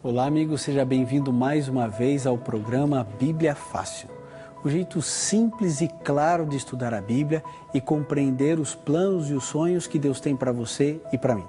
Olá, amigo, seja bem-vindo mais uma vez ao programa Bíblia Fácil. O jeito simples e claro de estudar a Bíblia e compreender os planos e os sonhos que Deus tem para você e para mim.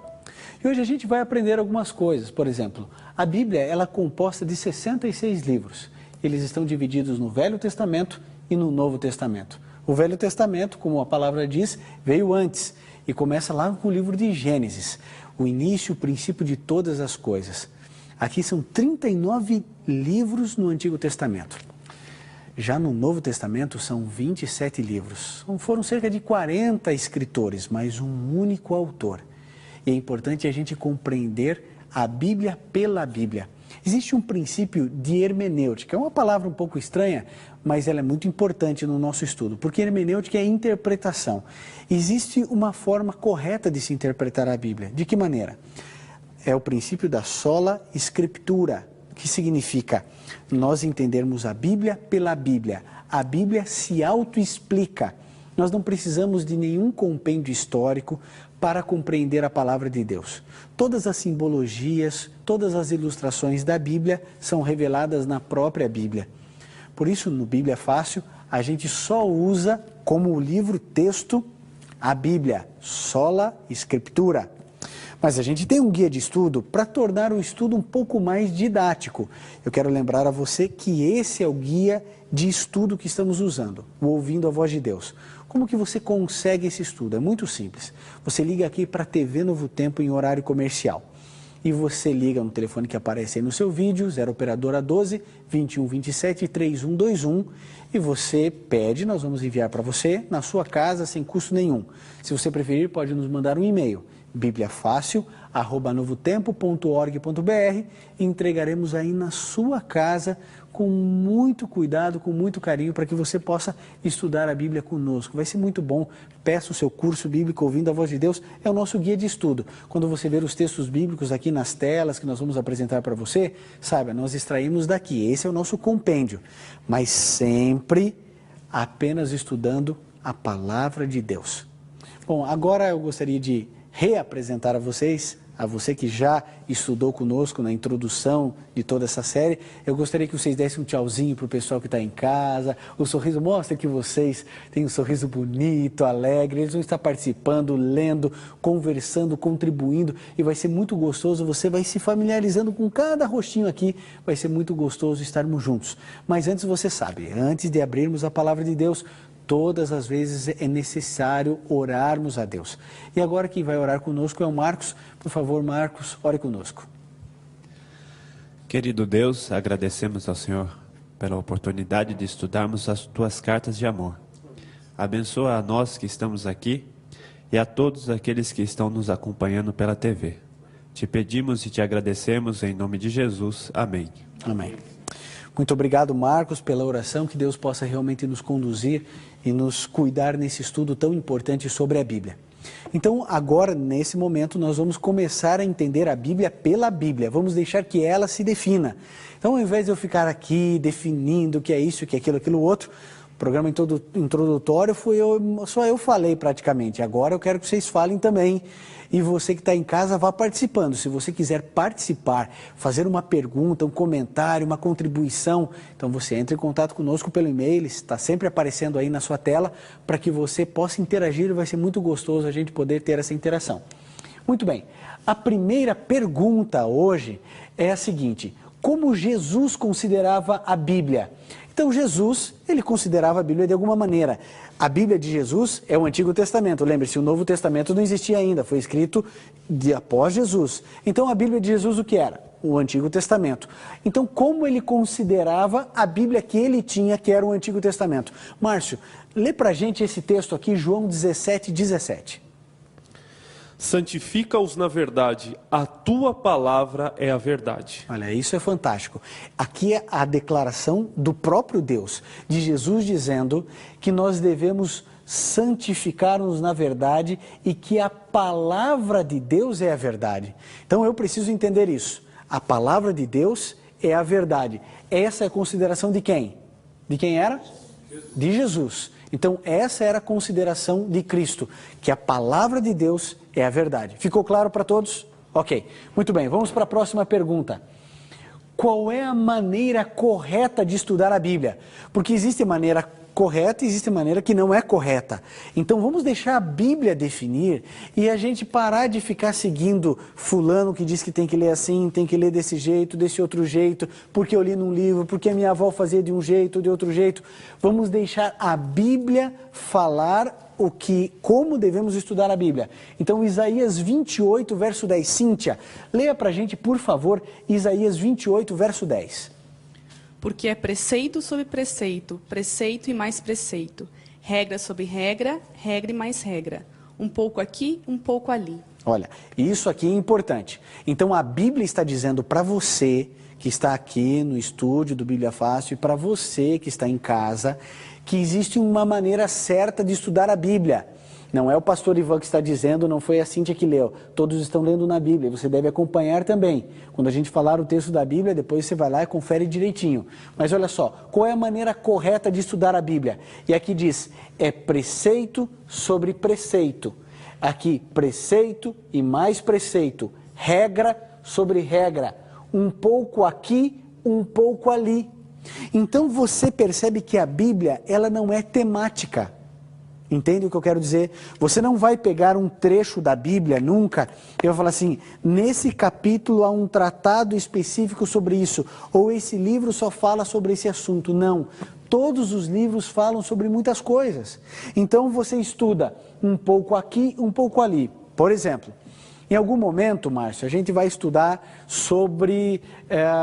E hoje a gente vai aprender algumas coisas. Por exemplo, a Bíblia ela é composta de 66 livros. Eles estão divididos no Velho Testamento e no Novo Testamento. O Velho Testamento, como a palavra diz, veio antes e começa lá com o livro de Gênesis, o início, o princípio de todas as coisas. Aqui são 39 livros no Antigo Testamento. Já no Novo Testamento são 27 livros. Foram cerca de 40 escritores, mas um único autor. E é importante a gente compreender a Bíblia pela Bíblia. Existe um princípio de hermenêutica. É uma palavra um pouco estranha, mas ela é muito importante no nosso estudo, porque hermenêutica é interpretação. Existe uma forma correta de se interpretar a Bíblia. De que maneira? É o princípio da sola scriptura, que significa nós entendermos a Bíblia pela Bíblia. A Bíblia se autoexplica. Nós não precisamos de nenhum compêndio histórico para compreender a palavra de Deus. Todas as simbologias, todas as ilustrações da Bíblia são reveladas na própria Bíblia. Por isso, no Bíblia Fácil, a gente só usa como livro-texto a Bíblia, sola scriptura. Mas a gente tem um guia de estudo para tornar o estudo um pouco mais didático. Eu quero lembrar a você que esse é o guia de estudo que estamos usando, o Ouvindo a Voz de Deus. Como que você consegue esse estudo? É muito simples. Você liga aqui para a TV Novo Tempo em horário comercial. E você liga no telefone que aparece aí no seu vídeo, 0 operadora 12 21 27 3121, e você pede, nós vamos enviar para você na sua casa sem custo nenhum. Se você preferir, pode nos mandar um e-mail, bibliafácil@novotempo.org.br, e entregaremos aí na sua casa com muito cuidado, com muito carinho, para que você possa estudar a Bíblia conosco. Vai ser muito bom. Peça o seu curso bíblico Ouvindo a Voz de Deus, é o nosso guia de estudo. Quando você ver os textos bíblicos aqui nas telas que nós vamos apresentar para você, saiba, nós extraímos daqui, esse é o nosso compêndio, mas sempre apenas estudando a palavra de Deus. Bom, agora eu gostaria de reapresentar a vocês, a você que já estudou conosco na introdução de toda essa série. Eu gostaria que vocês dessem um tchauzinho para o pessoal que está em casa. O sorriso mostra que vocês têm um sorriso bonito, alegre. Eles vão estar participando, lendo, conversando, contribuindo. E vai ser muito gostoso, você vai se familiarizando com cada rostinho aqui. Vai ser muito gostoso estarmos juntos. Mas antes, você sabe, antes de abrirmos a palavra de Deus, todas as vezes é necessário orarmos a Deus. E agora quem vai orar conosco é o Marcos. Por favor, Marcos, ore conosco. Querido Deus, agradecemos ao Senhor pela oportunidade de estudarmos as Tuas cartas de amor. Abençoa a nós que estamos aqui e a todos aqueles que estão nos acompanhando pela TV. Te pedimos e te agradecemos em nome de Jesus. Amém. Amém. Muito obrigado, Marcos, pela oração, que Deus possa realmente nos conduzir e nos cuidar nesse estudo tão importante sobre a Bíblia. Então, agora, nesse momento, nós vamos começar a entender a Bíblia pela Bíblia. Vamos deixar que ela se defina. Então, ao invés de eu ficar aqui definindo o que é isso, o que é aquilo, aquilo outro, o programa introdutório só eu falei praticamente. Agora eu quero que vocês falem também. E você que está em casa, vá participando. Se você quiser participar, fazer uma pergunta, um comentário, uma contribuição, então você entra em contato conosco pelo e-mail, está sempre aparecendo aí na sua tela, para que você possa interagir, e vai ser muito gostoso a gente poder ter essa interação. Muito bem, a primeira pergunta hoje é a seguinte: como Jesus considerava a Bíblia? Então Jesus, ele considerava a Bíblia de alguma maneira. A Bíblia de Jesus é o Antigo Testamento. Lembre-se, o Novo Testamento não existia ainda, foi escrito após Jesus. Então a Bíblia de Jesus o que era? O Antigo Testamento. Então como ele considerava a Bíblia que ele tinha, que era o Antigo Testamento? Márcio, lê pra gente esse texto aqui, João 17:17. Santifica-os na verdade, a tua palavra é a verdade. Olha, isso é fantástico. Aqui é a declaração do próprio Deus, de Jesus dizendo que nós devemos santificar-nos na verdade e que a palavra de Deus é a verdade. Então eu preciso entender isso. A palavra de Deus é a verdade. Essa é a consideração de quem? De quem era? De Jesus. Então essa era a consideração de Cristo, que a palavra de Deus é a verdade. Ficou claro para todos? Ok, muito bem, vamos para a próxima pergunta. qual é a maneira correta de estudar a Bíblia. Porque existe maneira correta e existe maneira que não é correta. Então vamos deixar a Bíblia definir e a gente parar de ficar seguindo fulano que diz que tem que ler assim, tem que ler desse jeito, desse outro jeito, porque eu li num livro, porque a minha avó fazia de um jeito, de outro jeito. Vamos deixar a Bíblia falar como devemos estudar a Bíblia. Então Isaías 28, verso 10. Cíntia, leia pra gente, por favor, Isaías 28, verso 10. Porque é preceito sobre preceito, preceito e mais preceito. Regra sobre regra, regra e mais regra. Um pouco aqui, um pouco ali. Olha, isso aqui é importante. Então a Bíblia está dizendo para você que está aqui no estúdio do Bíblia Fácil e para você que está em casa, que existe uma maneira certa de estudar a Bíblia. Não é o pastor Ivan que está dizendo, não foi a Cíntia que leu. Todos estão lendo na Bíblia, você deve acompanhar também. Quando a gente falar o texto da Bíblia, depois você vai lá e confere direitinho. Mas olha só, qual é a maneira correta de estudar a Bíblia? E aqui diz, é preceito sobre preceito. Aqui, preceito e mais preceito. Regra sobre regra. Um pouco aqui, um pouco ali. Então você percebe que a Bíblia, ela não é temática. Entende o que eu quero dizer? Você não vai pegar um trecho da Bíblia nunca e vai falar assim, nesse capítulo há um tratado específico sobre isso, ou esse livro só fala sobre esse assunto. Não, todos os livros falam sobre muitas coisas. Então você estuda um pouco aqui, um pouco ali. Por exemplo, em algum momento, Márcio, a gente vai estudar sobre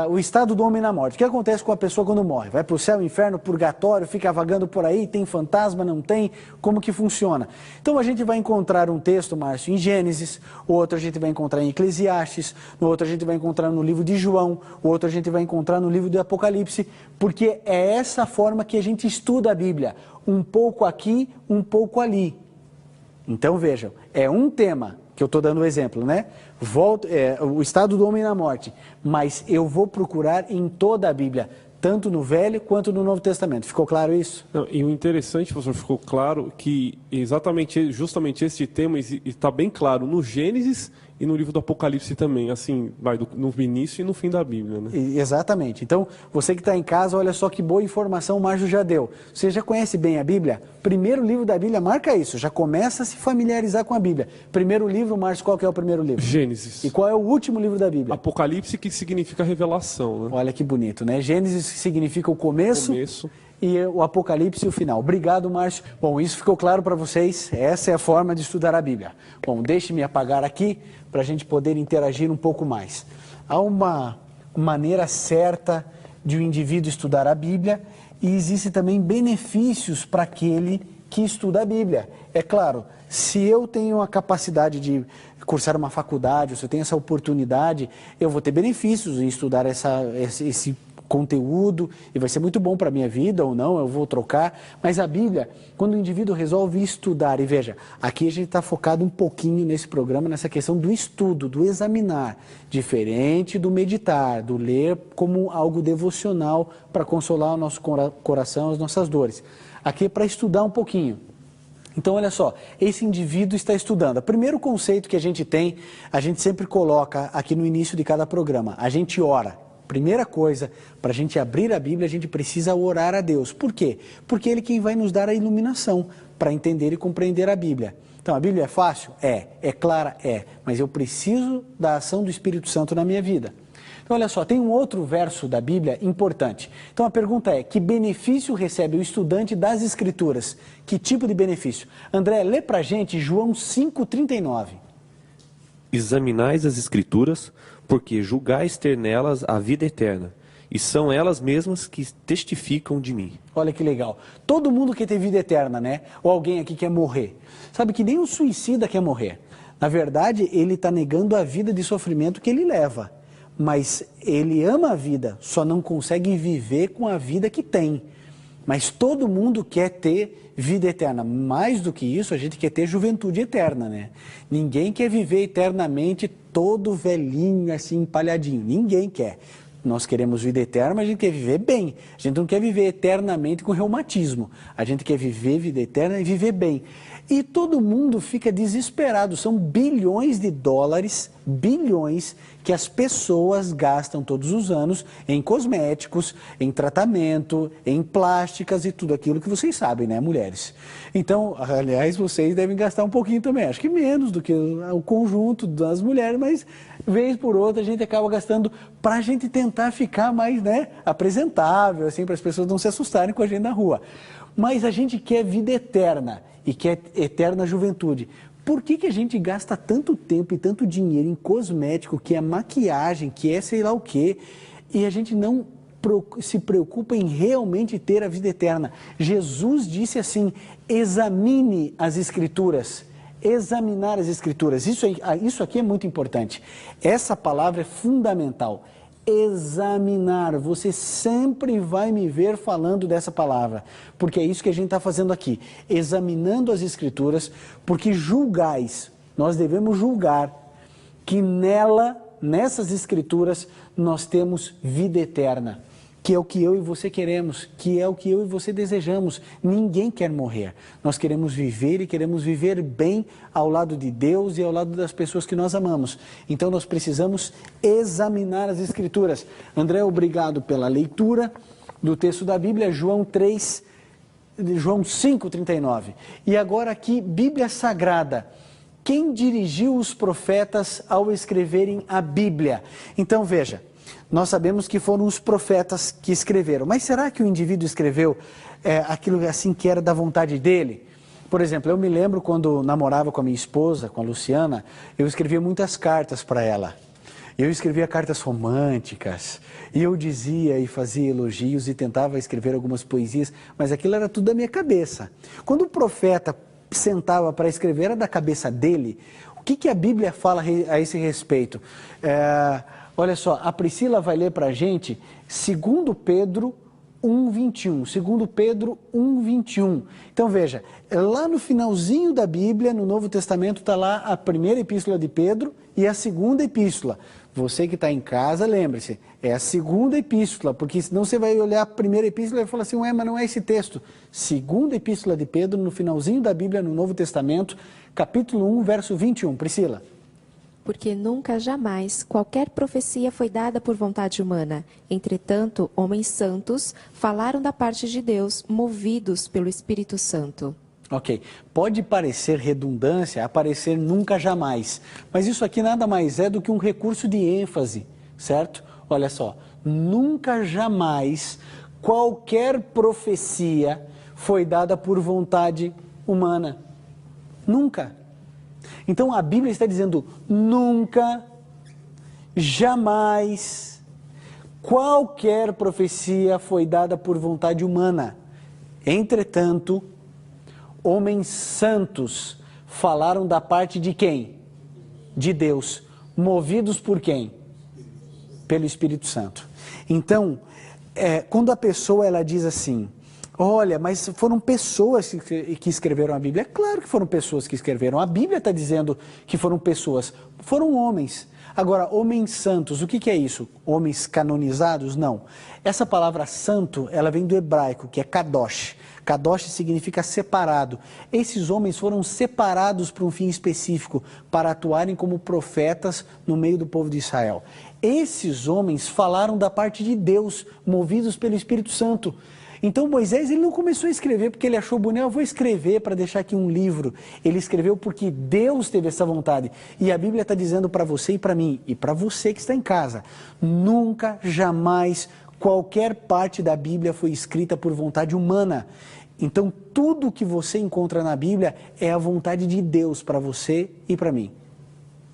o estado do homem na morte. O que acontece com a pessoa quando morre? Vai para o céu, inferno, purgatório, fica vagando por aí, tem fantasma, não tem? Como que funciona? Então a gente vai encontrar um texto, Márcio, em Gênesis, o outro a gente vai encontrar em Eclesiastes, o outro a gente vai encontrar no livro de João, o outro a gente vai encontrar no livro do Apocalipse, porque é essa forma que a gente estuda a Bíblia. Um pouco aqui, um pouco ali. Então vejam, é um tema que eu estou dando o exemplo, né? O estado do homem na morte, mas eu vou procurar em toda a Bíblia, tanto no Velho quanto no Novo Testamento. Ficou claro isso? Não, e o interessante, professor, ficou claro que justamente esse tema está bem claro no Gênesis e no livro do Apocalipse também, assim, no início e no fim da Bíblia, né? Exatamente. Então, você que está em casa, olha só que boa informação o Márcio já deu. Você já conhece bem a Bíblia? Primeiro livro da Bíblia, marca isso, já começa a se familiarizar com a Bíblia. Primeiro livro, Márcio, qual que é o primeiro livro? Gênesis. E qual é o último livro da Bíblia? Apocalipse, que significa revelação, né? Olha que bonito, né? Gênesis significa o começo. E o Apocalipse e o final. Obrigado, Márcio. Bom, isso ficou claro para vocês. Essa é a forma de estudar a Bíblia. Bom, deixe-me apagar aqui para a gente poder interagir um pouco mais. Há uma maneira certa de o indivíduo estudar a Bíblia e existem também benefícios para aquele que estuda a Bíblia. É claro, se eu tenho a capacidade de cursar uma faculdade, ou se eu tenho essa oportunidade, eu vou ter benefícios em estudar esse conteúdo e vai ser muito bom para a minha vida ou não, eu vou trocar. Mas a Bíblia, quando o indivíduo resolve estudar, e veja, aqui a gente está focado um pouquinho nesse programa, nessa questão do estudo, do examinar, diferente do meditar, do ler como algo devocional para consolar o nosso coração, as nossas dores. Aqui é para estudar um pouquinho. Então, olha só, esse indivíduo está estudando. O primeiro conceito que a gente tem, a gente sempre coloca aqui no início de cada programa, a gente ora. Primeira coisa, para a gente abrir a Bíblia, a gente precisa orar a Deus. Por quê? Porque Ele é quem vai nos dar a iluminação para entender e compreender a Bíblia. Então, a Bíblia é fácil? É clara? Mas eu preciso da ação do Espírito Santo na minha vida. Então, olha só, tem um outro verso da Bíblia importante. Então, a pergunta é, que benefício recebe o estudante das Escrituras? Que tipo de benefício? André, lê para a gente João 5,39. Examinais as Escrituras, porque julgais ter nelas a vida eterna, e são elas mesmas que testificam de mim. Olha que legal. Todo mundo quer ter vida eterna, né? Ou alguém aqui quer morrer. Sabe que nem um suicida quer morrer. Na verdade, ele está negando a vida de sofrimento que ele leva. Mas ele ama a vida, só não consegue viver com a vida que tem. Mas todo mundo quer ter vida eterna. Mais do que isso, a gente quer ter juventude eterna, né? Ninguém quer viver eternamente todo velhinho, assim, empalhadinho. Ninguém quer. Nós queremos vida eterna, mas a gente quer viver bem. A gente não quer viver eternamente com reumatismo. A gente quer viver vida eterna e viver bem. E todo mundo fica desesperado. São bilhões de dólares bilhões que as pessoas gastam todos os anos em cosméticos, em tratamento, em plásticas e tudo aquilo que vocês sabem, né, mulheres? Então, aliás, vocês devem gastar um pouquinho também, acho que menos do que o conjunto das mulheres, mas vez por outra a gente acaba gastando para a gente tentar ficar mais, né, apresentável, assim, para as pessoas não se assustarem com a gente na rua. Mas a gente quer vida eterna e quer eterna juventude. Por que a gente gasta tanto tempo e tanto dinheiro em cosmético, que é maquiagem, que é sei lá o quê, e a gente não se preocupa em realmente ter a vida eterna? Jesus disse assim: examine as Escrituras. Examinar as Escrituras. Isso aqui é muito importante. Essa palavra é fundamental. Examinar. Você sempre vai me ver falando dessa palavra, porque é isso que a gente está fazendo aqui, examinando as Escrituras, porque julgais, nós devemos julgar que nessas Escrituras, nós temos vida eterna, que é o que eu e você queremos, que é o que eu e você desejamos. Ninguém quer morrer. Nós queremos viver e queremos viver bem ao lado de Deus e ao lado das pessoas que nós amamos. Então nós precisamos examinar as Escrituras. André, obrigado pela leitura do texto da Bíblia, João 5:39. E agora aqui, Bíblia Sagrada. Quem dirigiu os profetas ao escreverem a Bíblia? Então veja, nós sabemos que foram os profetas que escreveram, mas será que o indivíduo escreveu aquilo assim que era da vontade dele? Por exemplo, eu me lembro quando namorava com a minha esposa, com a Luciana, eu escrevia muitas cartas para ela. Eu escrevia cartas românticas, e eu dizia e fazia elogios e tentava escrever algumas poesias, mas aquilo era tudo da minha cabeça. Quando o profeta sentava para escrever, era da cabeça dele. O que a Bíblia fala a esse respeito? Olha só, a Priscila vai ler para a gente 2 Pedro 1:21. 2 Pedro 1:21. Então veja, lá no finalzinho da Bíblia, no Novo Testamento, está lá a primeira epístola de Pedro e a segunda epístola. Você que está em casa, lembre-se, é a segunda epístola, porque senão você vai olhar a primeira epístola e falar assim, mas não é esse texto. Segunda epístola de Pedro, no finalzinho da Bíblia, no Novo Testamento, capítulo 1, verso 21. Priscila. Porque nunca, jamais, qualquer profecia foi dada por vontade humana. Entretanto, homens santos falaram da parte de Deus, movidos pelo Espírito Santo. Ok, pode parecer redundância, aparecer nunca, jamais, mas isso aqui nada mais é do que um recurso de ênfase, certo? Olha só, nunca, jamais, qualquer profecia foi dada por vontade humana. Nunca. Então a Bíblia está dizendo nunca, jamais, qualquer profecia foi dada por vontade humana. Entretanto, homens santos falaram da parte de quem? De Deus. Movidos por quem? Pelo Espírito Santo. Então, quando a pessoa ela diz assim, olha, mas foram pessoas que escreveram a Bíblia. É claro que foram pessoas que escreveram. A Bíblia está dizendo que foram pessoas. Foram homens. Agora, homens santos, o que é isso? Homens canonizados? Não. Essa palavra santo, ela vem do hebraico, que é kadosh. Kadosh significa separado. Esses homens foram separados para um fim específico, para atuarem como profetas no meio do povo de Israel. Esses homens falaram da parte de Deus, movidos pelo Espírito Santo. Então Moisés ele não começou a escrever porque ele achou bonito, eu vou escrever para deixar aqui um livro. Ele escreveu porque Deus teve essa vontade. E a Bíblia está dizendo para você e para mim, e para você que está em casa, nunca, jamais, qualquer parte da Bíblia foi escrita por vontade humana. Então tudo que você encontra na Bíblia é a vontade de Deus para você e para mim.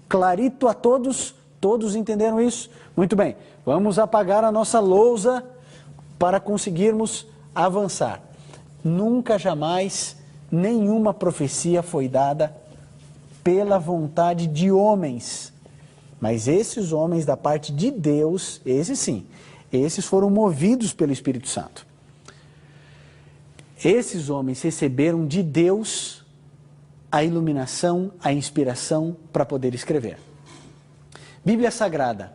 Clarito a todos? Todos entenderam isso? Muito bem, vamos apagar a nossa lousa para conseguirmos avançar. Nunca, jamais, nenhuma profecia foi dada pela vontade de homens. Mas esses homens da parte de Deus, esses sim, esses foram movidos pelo Espírito Santo. Esses homens receberam de Deus a iluminação, a inspiração para poder escrever. Bíblia Sagrada.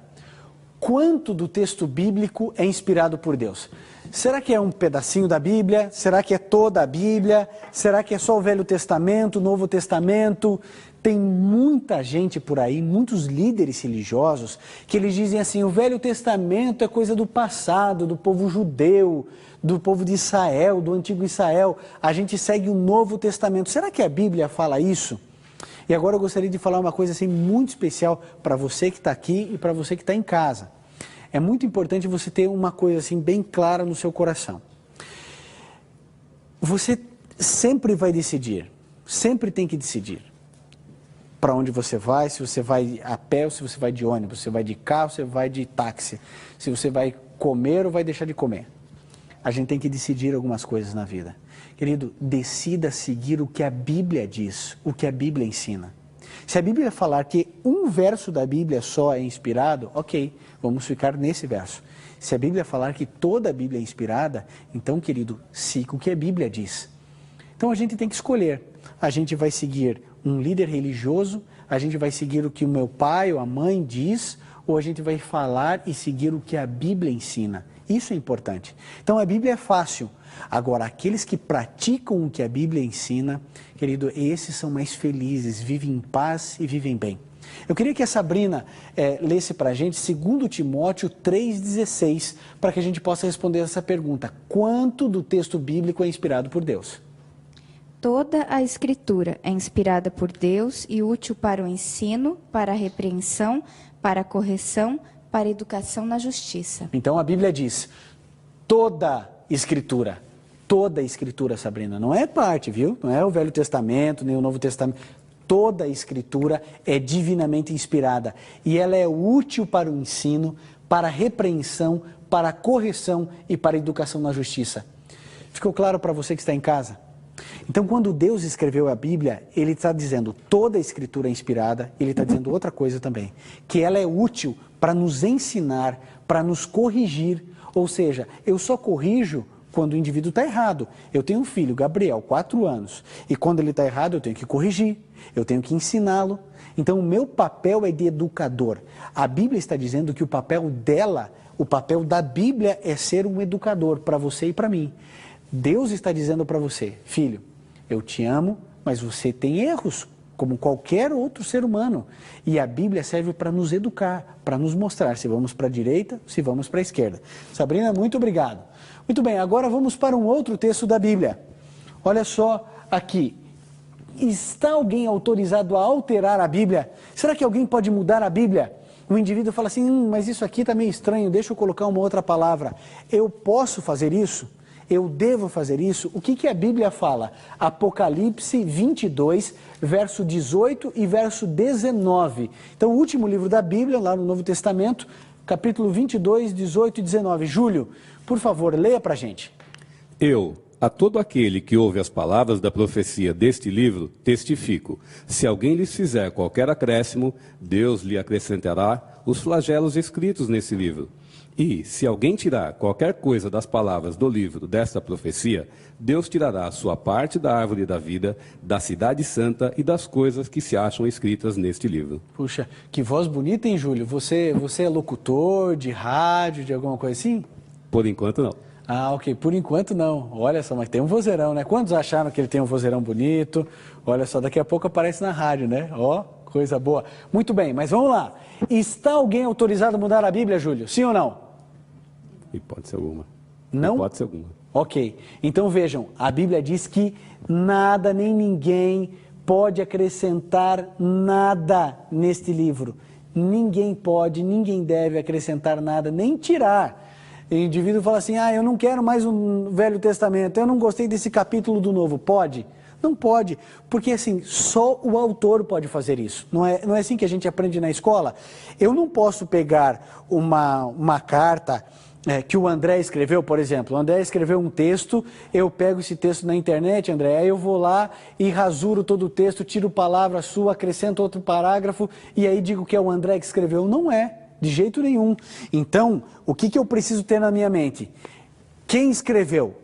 Quanto do texto bíblico é inspirado por Deus? será que é um pedacinho da Bíblia? Será que é toda a Bíblia? Será que é só o Velho Testamento, o Novo Testamento? Tem muita gente por aí, muitos líderes religiosos, que eles dizem assim, o Velho Testamento é coisa do passado, do povo judeu, do povo de Israel, do antigo Israel. A gente segue o Novo Testamento. Será que a Bíblia fala isso? E agora eu gostaria de falar uma coisa assim muito especial para você que está aqui e para você que está em casa. É muito importante você ter uma coisa assim bem clara no seu coração. Você sempre vai decidir, sempre tem que decidir para onde você vai, se você vai a pé ou se você vai de ônibus, se você vai de carro, se você vai de táxi, se você vai comer ou vai deixar de comer. A gente tem que decidir algumas coisas na vida. Querido, decida seguir o que a Bíblia diz, o que a Bíblia ensina. Se a Bíblia falar que um verso da Bíblia só é inspirado, ok, vamos ficar nesse verso. Se a Bíblia falar que toda a Bíblia é inspirada, então, querido, siga o que a Bíblia diz. Então a gente tem que escolher. A gente vai seguir um líder religioso, a gente vai seguir o que o meu pai ou a mãe diz, ou a gente vai falar e seguir o que a Bíblia ensina. Isso é importante. Então a Bíblia é fácil. Agora, aqueles que praticam o que a Bíblia ensina, querido, esses são mais felizes, vivem em paz e vivem bem. Eu queria que a Sabrina lesse para a gente 2 Timóteo 3,16, para que a gente possa responder essa pergunta. Quanto do texto bíblico é inspirado por Deus? Toda a Escritura é inspirada por Deus e útil para o ensino, para a repreensão, para a correção, para a educação na justiça. Então a Bíblia diz, toda Escritura, Sabrina, não é parte, viu? Não é o Velho Testamento, nem o Novo Testamento. Toda a Escritura é divinamente inspirada e ela é útil para o ensino, para a repreensão, para a correção e para a educação na justiça. Ficou claro para você que está em casa? Então, quando Deus escreveu a Bíblia, Ele está dizendo toda a Escritura é inspirada, Ele está dizendo outra coisa também, que ela é útil para nos ensinar, para nos corrigir, ou seja, eu só corrijo quando o indivíduo está errado. Eu tenho um filho, Gabriel, 4 anos, e quando ele está errado eu tenho que corrigir, eu tenho que ensiná-lo. Então o meu papel é de educador. A Bíblia está dizendo que o papel dela, o papel da Bíblia é ser um educador para você e para mim. Deus está dizendo para você, filho, eu te amo, mas você tem erros, como qualquer outro ser humano. E a Bíblia serve para nos educar, para nos mostrar se vamos para a direita, se vamos para a esquerda. Sabrina, muito obrigado. Muito bem, agora vamos para um outro texto da Bíblia. Olha só aqui. Está alguém autorizado a alterar a Bíblia? Será que alguém pode mudar a Bíblia? O indivíduo fala assim, mas isso aqui está meio estranho, deixa eu colocar uma outra palavra. Eu posso fazer isso? Eu devo fazer isso? O que a Bíblia fala? Apocalipse 22, verso 18 e verso 19. Então, o último livro da Bíblia, lá no Novo Testamento, capítulo 22, 18 e 19. Júlio, por favor, leia para a gente. Eu, a todo aquele que ouve as palavras da profecia deste livro, testifico. Se alguém lhes fizer qualquer acréscimo, Deus lhe acrescentará os flagelos escritos nesse livro. E, se alguém tirar qualquer coisa das palavras do livro desta profecia, Deus tirará a sua parte da árvore da vida, da cidade santa e das coisas que se acham escritas neste livro. Puxa, que voz bonita, hein, Júlio? Você é locutor de rádio, de alguma coisa assim? Por enquanto, não. Ah, ok. Por enquanto, não. Olha só, mas tem um vozeirão, né? Quantos acharam que ele tem um vozeirão bonito? Olha só, daqui a pouco aparece na rádio, né? Ó, coisa boa. Muito bem, mas vamos lá. Está alguém autorizado a mudar a Bíblia, Júlio? Sim ou não? Hipótese alguma. Não? Hipótese alguma. Ok. Então vejam, a Bíblia diz que nada nem ninguém pode acrescentar nada neste livro. Ninguém pode, ninguém deve acrescentar nada, nem tirar. O indivíduo fala assim, eu não quero mais um Velho Testamento, eu não gostei desse capítulo do Novo. Pode? Não pode, porque assim, só o autor pode fazer isso. Não é assim que a gente aprende na escola? Eu não posso pegar uma carta que o André escreveu, por exemplo. O André escreveu um texto, eu pego esse texto na internet, André, aí eu vou lá e rasuro todo o texto, tiro palavra sua, acrescento outro parágrafo e aí digo que é o André que escreveu. Não é, de jeito nenhum. Então, o que eu preciso ter na minha mente? Quem escreveu?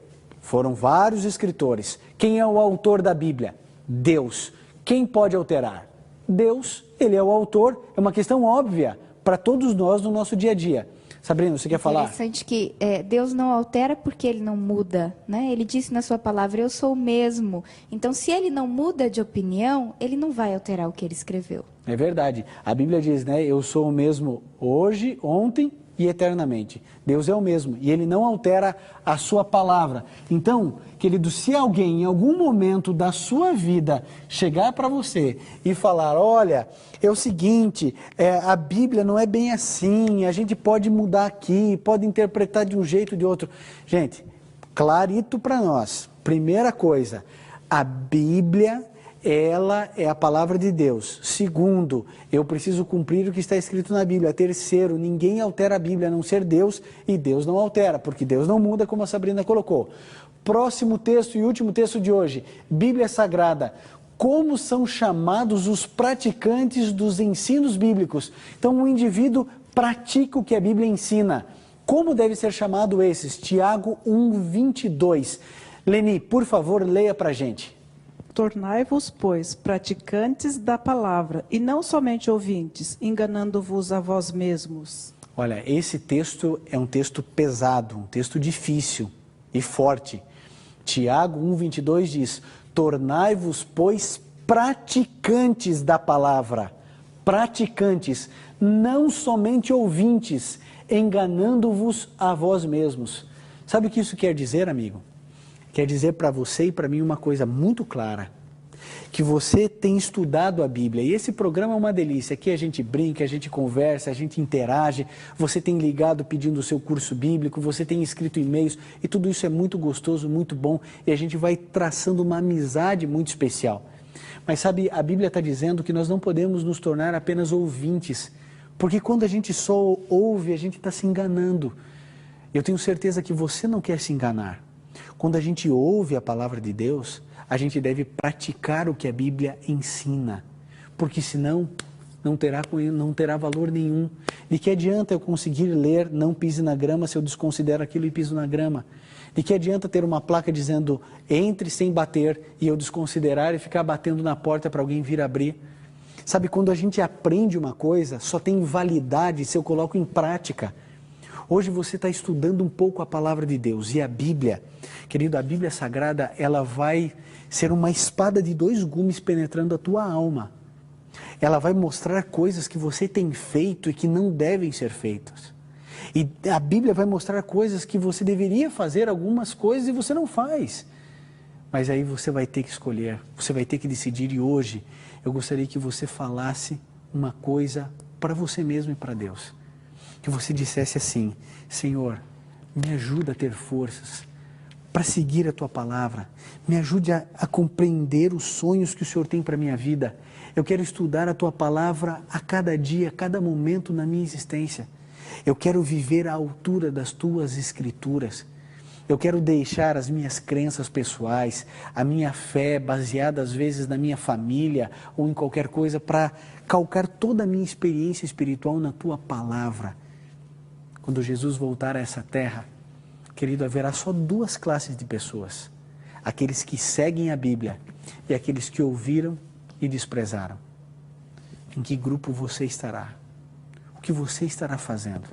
Foram vários escritores. Quem é o autor da Bíblia? Deus. Quem pode alterar? Deus, ele é o autor. É uma questão óbvia para todos nós no nosso dia a dia. Sabrina, você quer falar? Interessante que Deus não altera porque Ele não muda, né? Ele disse na sua palavra, eu sou o mesmo. Então, se Ele não muda de opinião, Ele não vai alterar o que Ele escreveu. É verdade. A Bíblia diz, né? Eu sou o mesmo hoje, ontem e eternamente. Deus é o mesmo e Ele não altera a sua palavra. Então, querido, se alguém em algum momento da sua vida chegar para você e falar, olha, é o seguinte, a Bíblia não é bem assim, a gente pode mudar aqui, pode interpretar de um jeito ou de outro. Gente, clarito para nós. Primeira coisa, a Bíblia, ela é a palavra de Deus. Segundo, eu preciso cumprir o que está escrito na Bíblia. Terceiro, ninguém altera a Bíblia a não ser Deus, e Deus não altera, porque Deus não muda, como a Sabrina colocou. Próximo texto e último texto de hoje, Bíblia Sagrada. Como são chamados os praticantes dos ensinos bíblicos? Então, o indivíduo pratica o que a Bíblia ensina. Como deve ser chamado esses? Tiago 1:22. Leni, por favor, leia para a gente. Tornai-vos, pois, praticantes da palavra, e não somente ouvintes, enganando-vos a vós mesmos. Olha, esse texto é um texto pesado, um texto difícil e forte. Tiago 1:22 diz, tornai-vos, pois, praticantes da palavra. Praticantes, não somente ouvintes, enganando-vos a vós mesmos. Sabe o que isso quer dizer, amigo? Quer dizer para você e para mim uma coisa muito clara, que você tem estudado a Bíblia, e esse programa é uma delícia, aqui a gente brinca, a gente conversa, a gente interage, você tem ligado pedindo o seu curso bíblico, você tem escrito e-mails, e tudo isso é muito gostoso, muito bom, e a gente vai traçando uma amizade muito especial. Mas sabe, a Bíblia está dizendo que nós não podemos nos tornar apenas ouvintes, porque quando a gente só ouve, a gente está se enganando. Eu tenho certeza que você não quer se enganar. Quando a gente ouve a palavra de Deus, a gente deve praticar o que a Bíblia ensina, porque senão não terá valor nenhum. De que adianta eu conseguir ler não pise na grama se eu desconsidero aquilo e piso na grama? De que adianta ter uma placa dizendo entre sem bater e eu desconsiderar e ficar batendo na porta para alguém vir abrir? Sabe, quando a gente aprende uma coisa, só tem validade se eu coloco em prática. Hoje você está estudando um pouco a palavra de Deus e a Bíblia, querido, a Bíblia Sagrada, ela vai ser uma espada de 2 gumes penetrando a tua alma. Ela vai mostrar coisas que você tem feito e que não devem ser feitas. E a Bíblia vai mostrar coisas que você deveria fazer, algumas coisas, e você não faz. Mas aí você vai ter que escolher, você vai ter que decidir, e hoje eu gostaria que você falasse uma coisa para você mesmo e para Deus. Que você dissesse assim, Senhor, me ajuda a ter forças para seguir a Tua palavra, me ajude a compreender os sonhos que o Senhor tem para a minha vida. Eu quero estudar a Tua palavra a cada dia, a cada momento na minha existência. Eu quero viver à altura das Tuas Escrituras. Eu quero deixar as minhas crenças pessoais, a minha fé baseada às vezes na minha família ou em qualquer coisa para calcar toda a minha experiência espiritual na Tua palavra. Quando Jesus voltar a essa terra, querido, haverá só 2 classes de pessoas. Aqueles que seguem a Bíblia e aqueles que ouviram e desprezaram. Em que grupo você estará? O que você estará fazendo?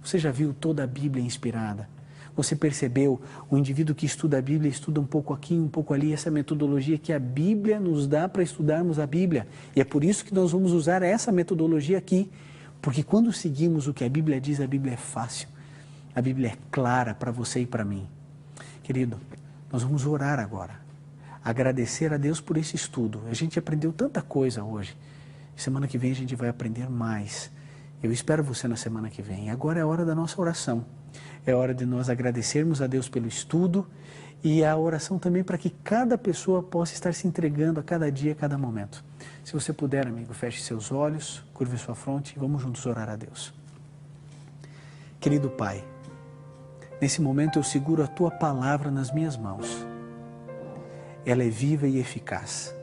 Você já viu toda a Bíblia inspirada? Você percebeu, o indivíduo que estuda a Bíblia estuda um pouco aqui, um pouco ali, essa metodologia que a Bíblia nos dá para estudarmos a Bíblia. E é por isso que nós vamos usar essa metodologia aqui. Porque quando seguimos o que a Bíblia diz, a Bíblia é fácil. A Bíblia é clara para você e para mim. Querido, nós vamos orar agora. Agradecer a Deus por esse estudo. A gente aprendeu tanta coisa hoje. Semana que vem a gente vai aprender mais. Eu espero você na semana que vem. Agora é a hora da nossa oração. É hora de nós agradecermos a Deus pelo estudo e a oração também para que cada pessoa possa estar se entregando a cada dia, a cada momento. Se você puder, amigo, feche seus olhos, curve sua fronte e vamos juntos orar a Deus. Querido Pai, nesse momento eu seguro a Tua palavra nas minhas mãos. Ela é viva e eficaz.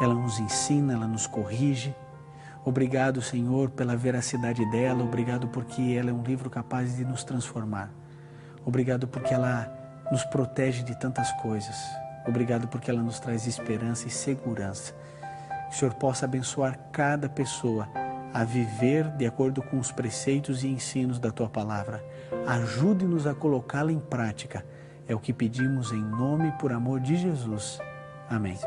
Ela nos ensina, ela nos corrige. Obrigado, Senhor, pela veracidade dela. Obrigado porque ela é um livro capaz de nos transformar. Obrigado porque ela nos protege de tantas coisas. Obrigado porque ela nos traz esperança e segurança. Que o Senhor possa abençoar cada pessoa a viver de acordo com os preceitos e ensinos da Tua Palavra. Ajude-nos a colocá-la em prática. É o que pedimos em nome e por amor de Jesus. Amém.